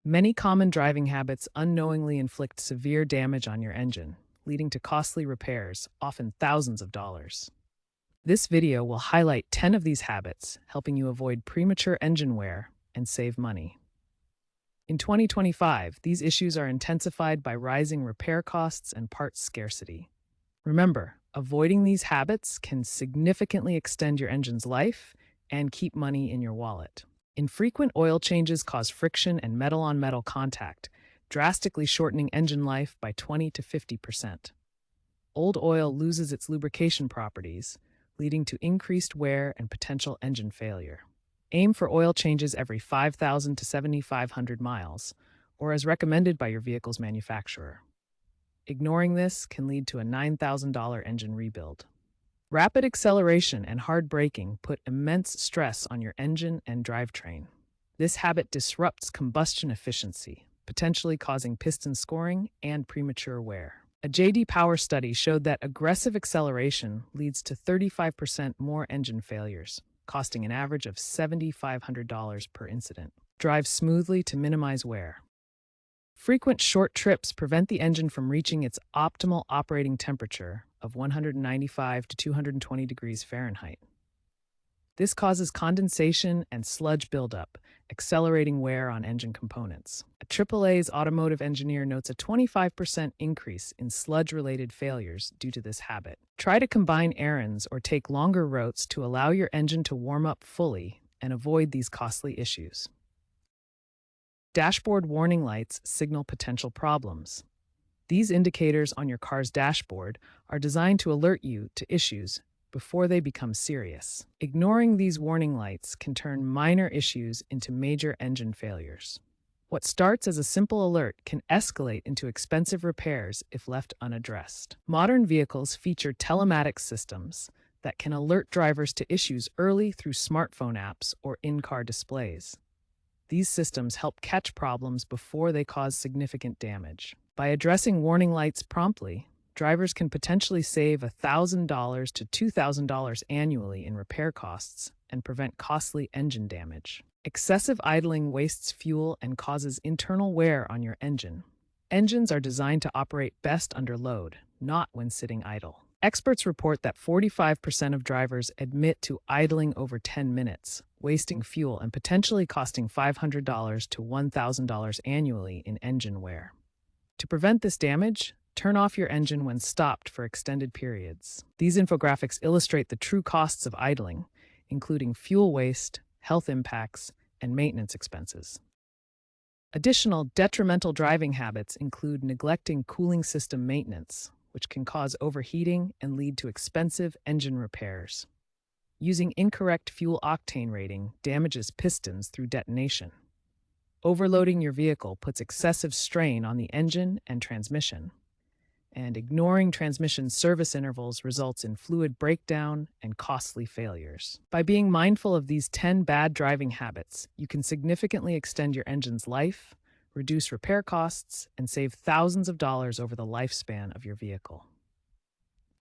Many common driving habits unknowingly inflict severe damage on your engine, leading to costly repairs, often thousands of dollars. This video will highlight 10 of these habits, helping you avoid premature engine wear and save money. In 2025, these issues are intensified by rising repair costs and parts scarcity. Remember, avoiding these habits can significantly extend your engine's life and keep money in your wallet. Infrequent oil changes cause friction and metal-on-metal contact, drastically shortening engine life by 20 to 50%. Old oil loses its lubrication properties, leading to increased wear and potential engine failure. Aim for oil changes every 5,000 to 7,500 miles, or as recommended by your vehicle's manufacturer. Ignoring this can lead to a $9,000 engine rebuild. Rapid acceleration and hard braking put immense stress on your engine and drivetrain. This habit disrupts combustion efficiency, potentially causing piston scoring and premature wear. A J.D. Power study showed that aggressive acceleration leads to 35% more engine failures, costing an average of $7,500 per incident. Drive smoothly to minimize wear. Frequent short trips prevent the engine from reaching its optimal operating temperature of 195 to 220 degrees Fahrenheit. This causes condensation and sludge buildup, accelerating wear on engine components. A AAA's automotive engineer notes a 25% increase in sludge-related failures due to this habit. Try to combine errands or take longer routes to allow your engine to warm up fully and avoid these costly issues. Dashboard warning lights signal potential problems. These indicators on your car's dashboard are designed to alert you to issues before they become serious. Ignoring these warning lights can turn minor issues into major engine failures. What starts as a simple alert can escalate into expensive repairs if left unaddressed. Modern vehicles feature telematics systems that can alert drivers to issues early through smartphone apps or in-car displays. These systems help catch problems before they cause significant damage. By addressing warning lights promptly, drivers can potentially save $1,000 to $2,000 annually in repair costs and prevent costly engine damage. Excessive idling wastes fuel and causes internal wear on your engine. Engines are designed to operate best under load, not when sitting idle. Experts report that 45% of drivers admit to idling over 10 minutes, wasting fuel and potentially costing $500 to $1,000 annually in engine wear. To prevent this damage, turn off your engine when stopped for extended periods. These infographics illustrate the true costs of idling, including fuel waste, health impacts, and maintenance expenses. Additional detrimental driving habits include neglecting cooling system maintenance, which can cause overheating and lead to expensive engine repairs. Using incorrect fuel octane rating damages pistons through detonation. Overloading your vehicle puts excessive strain on the engine and transmission. And ignoring transmission service intervals results in fluid breakdown and costly failures. By being mindful of these 10 bad driving habits, you can significantly extend your engine's life, reduce repair costs, and save thousands of dollars over the lifespan of your vehicle.